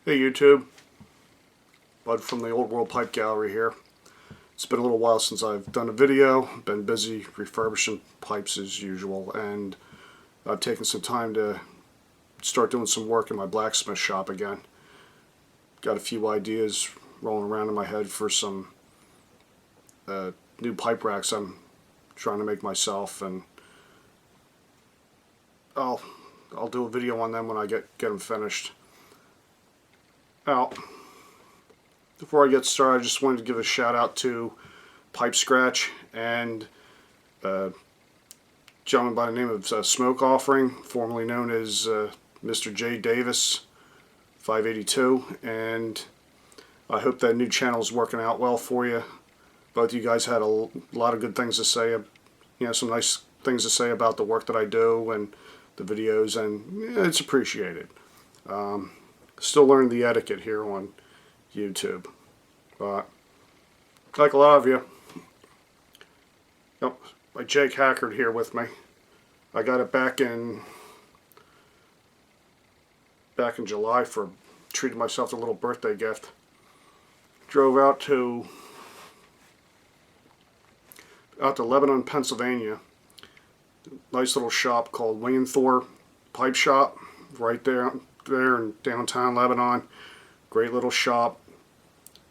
Hey YouTube, Bud from the Old World Pipe Gallery here. It's been a little while since I've done a video. Been busy refurbishing pipes as usual, and I've taken some time to start doing some work in my blacksmith shop again. Got a few ideas rolling around in my head for some new pipe racks I'm trying to make myself, and I'll do a video on them when I get them finished. Now, before I get started, I just wanted to give a shout out to Pipescratch and a gentleman by the name of Smokeoffering, formerly known as MrJDavis582, and I hope that new channel is working out well for you. Both of you guys had a lot of good things to say, some nice things to say about the work that I do and the videos, and it's appreciated. Still learning the etiquette here on YouTube, but like a lot of you, my Jake Hakert here with me. I got it back in July for treating myself to a little birthday gift. Drove out to Lebanon, Pennsylvania. Nice little shop called Thor Pipe Shop, right there in downtown Lebanon. Great little shop.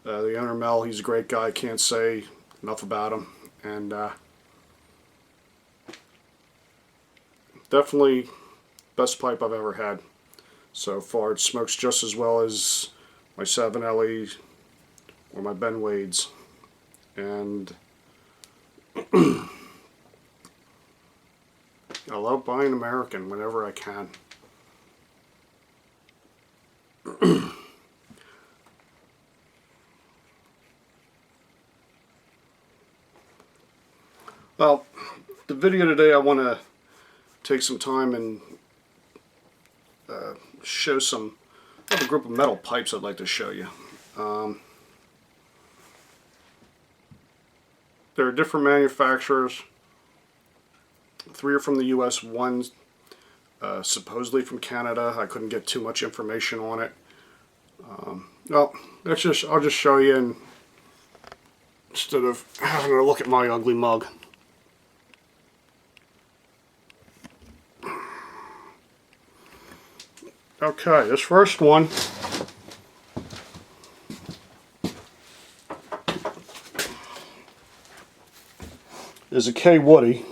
The owner, Mel, he's a great guy. Can't say enough about him. And definitely best pipe I've ever had so far. It smokes just as well as my 7LE or my Ben Wade's. And I love buying American whenever I can. Well, the video today, I want to take some time and show I have a group of metal pipes I'd like to show you. There are different manufacturers. 3 are from the US, 1's supposedly from Canada. I couldn't get too much information on it. Well, I'll just show you, instead of having to look at my ugly mug. Okay, this first one is a Kaywoodie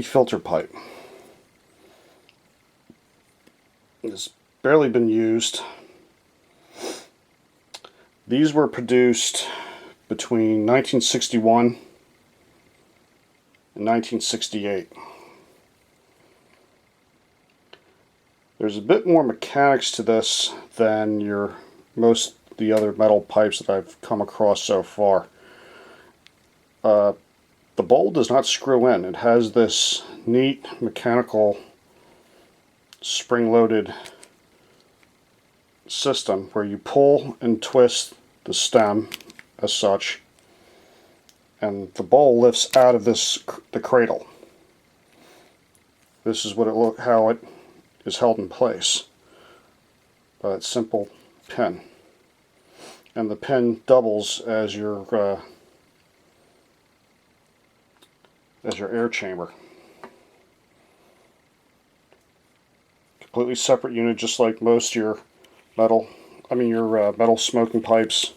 Filter Pipe. It's barely been used. These were produced between 1961 and 1968. There's a bit more mechanics to this than most of the other metal pipes that I've come across so far. The bowl does not screw in. It has this neat mechanical spring-loaded system where you pull and twist the stem as such, and the bowl lifts out of the cradle. This is how it is held in place by that simple pin, and the pin doubles as your air chamber. Completely separate unit, just like most of your metal smoking pipes.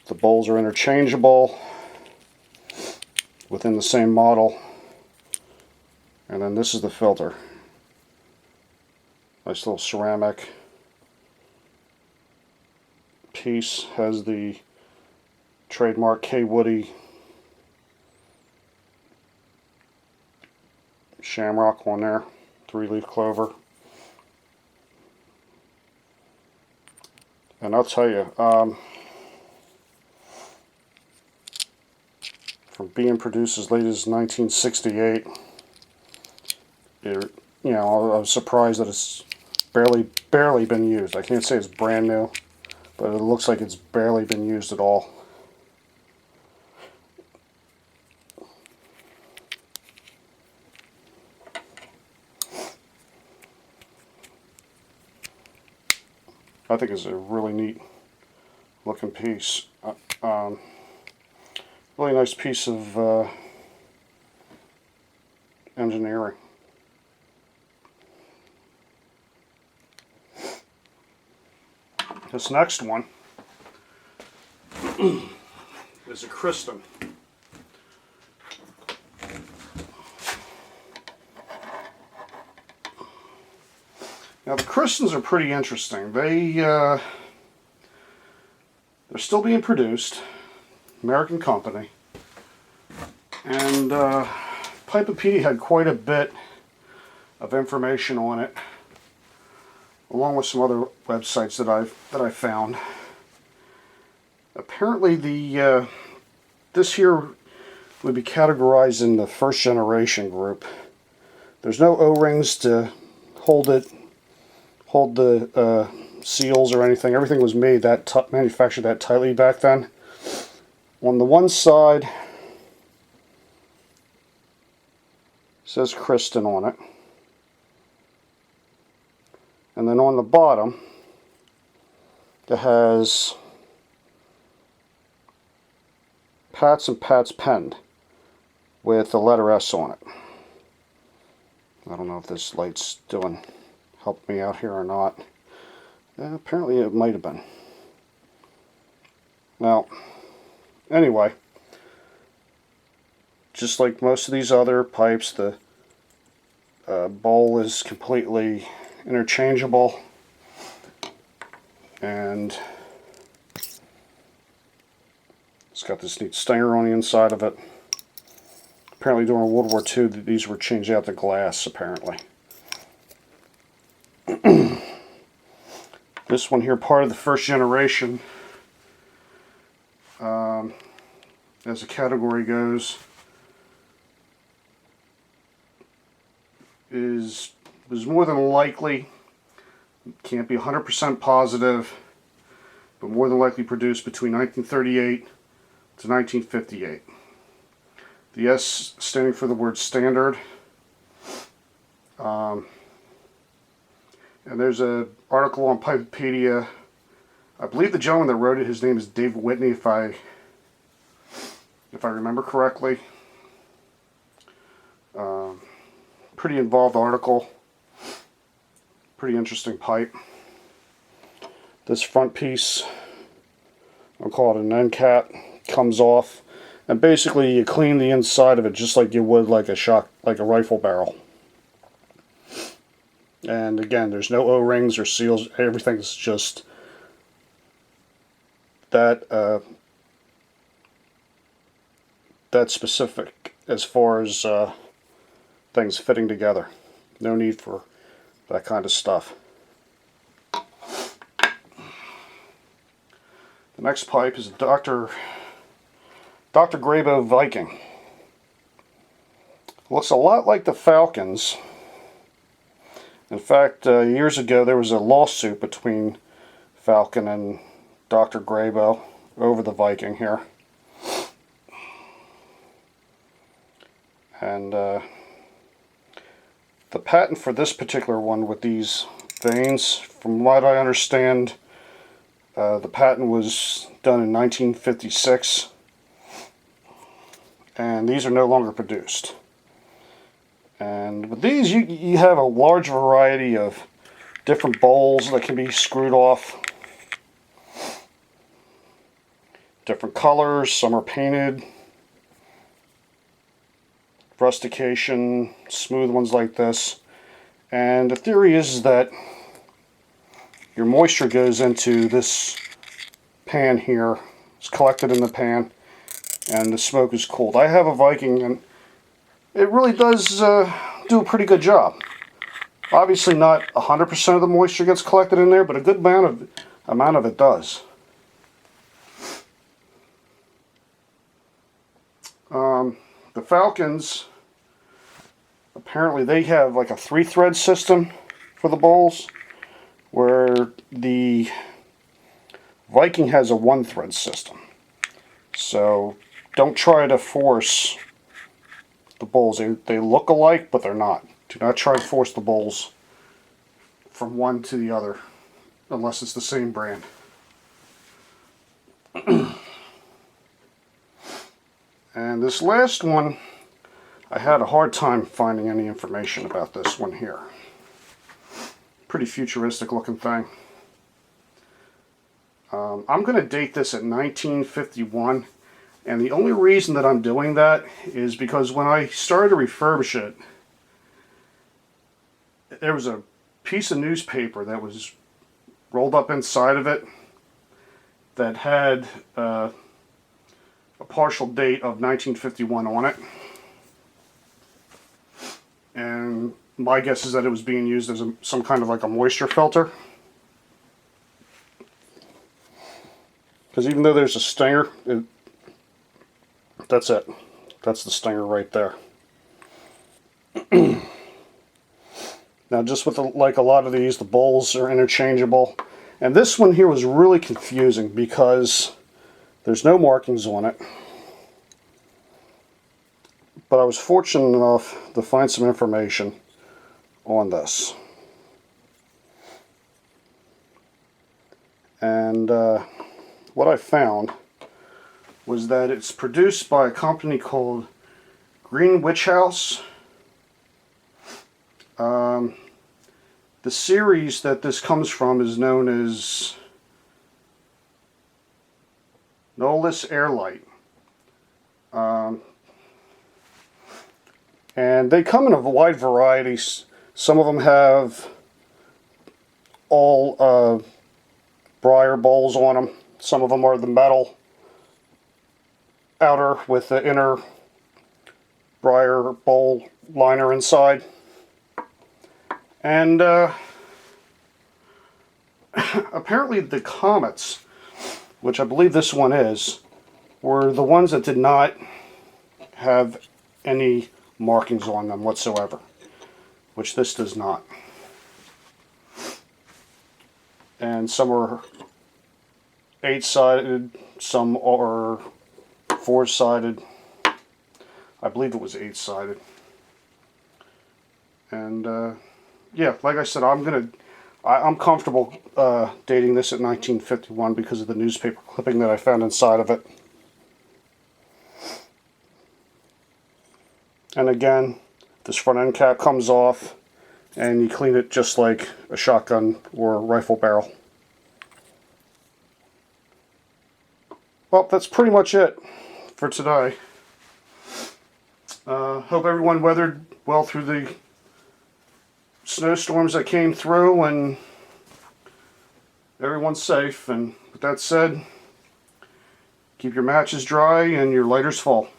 The bowls are interchangeable within the same model, and then this is the filter. Nice little ceramic piece, has the trademark Kaywoodie shamrock on there, 3-leaf clover. And I'll tell you, from being produced as late as 1968, I was surprised that it's barely been used. I can't say it's brand new, but it looks like it's barely been used at all. I think is a really neat looking piece. Really nice piece of engineering. This next one is a Kirstan. Now the Kirstans are pretty interesting. They're still being produced, American company, and Pipescratch had quite a bit of information on it, along with some other websites that I found. Apparently, this here would be categorized in the first generation group. There's no O-rings to hold the seals or anything. Everything was made manufactured that tightly back then. On the one side, it says Kirstan on it. And then on the bottom, it has Pats and Pats penned with the letter S on it. I don't know if this light's helping me out here or not. Apparently it might have been. Now, anyway, just like most of these other pipes, the bowl is completely interchangeable, and it's got this neat stinger on the inside of it. Apparently during World War II these were changed out to glass, apparently. This one here, part of the first generation, as the category goes, was more than likely, can't be 100% positive, but more than likely produced between 1938 to 1958. The S standing for the word standard. And there's an article on Pipepedia. I believe the gentleman that wrote it, his name is Dave Whitney, if I remember correctly. Pretty involved article. Pretty interesting pipe. This front piece, I'll call it an end cap, comes off, and basically you clean the inside of it just like you would like a rifle barrel. And again, there's no O-rings or seals. Everything's just that specific as far as things fitting together. No need for that kind of stuff. The next pipe is a Dr. Grabow VIKING. Looks a lot like the Falcons. In fact, years ago there was a lawsuit between Falcon and Dr. Grabow over the Viking here. And the patent for this particular one with these vanes, from what I understand, the patent was done in 1956, and these are no longer produced. And with these, you have a large variety of different bowls that can be screwed off. Different colors, some are painted. Rustication, smooth ones like this. And the theory is that your moisture goes into this pan here. It's collected in the pan, and the smoke is cooled. I have a Viking, and it really does do a pretty good job. Obviously not 100% of the moisture gets collected in there, but a good amount of it does. The Falcons, apparently they have like a 3-thread system for the bowls, where the Viking has a 1-thread system. So don't try to force the bowls. They look alike, but they're not. Do not try to force the bowls from one to the other. unless it's the same brand. And this last one, I had a hard time finding any information about this one here. Pretty futuristic looking thing. I'm going to date this at 1951, and the only reason that I'm doing that is because when I started to refurbish it, there was a piece of newspaper that was rolled up inside of it that had a partial date of 1951 on it. And my guess is that it was being used as some kind of like a moisture filter. Because even though there's a stinger, that's it. That's the stinger right there. Now, just with like a lot of these, the bowls are interchangeable. And this one here was really confusing because there's no markings on it. But I was fortunate enough to find some information on this. And what I found was that it's produced by a company called Green Witch House. The series that this comes from is known as Nolus Airlight. And they come in a wide variety. Some of them have all briar bowls on them. Some of them are the metal outer with the inner briar bowl liner inside. And apparently the Comets, which I believe this one is, were the ones that did not have any markings on them whatsoever, which this does not. And some are 8-sided, some are 4-sided. I believe it was 8-sided. And yeah, like I said, I'm comfortable dating this at 1951 because of the newspaper clipping that I found inside of it. And again, this front end cap comes off and you clean it just like a shotgun or a rifle barrel. Well, that's pretty much it for today. Hope everyone weathered well through the snowstorms that came through and everyone's safe. And with that said, keep your matches dry and your lighters full.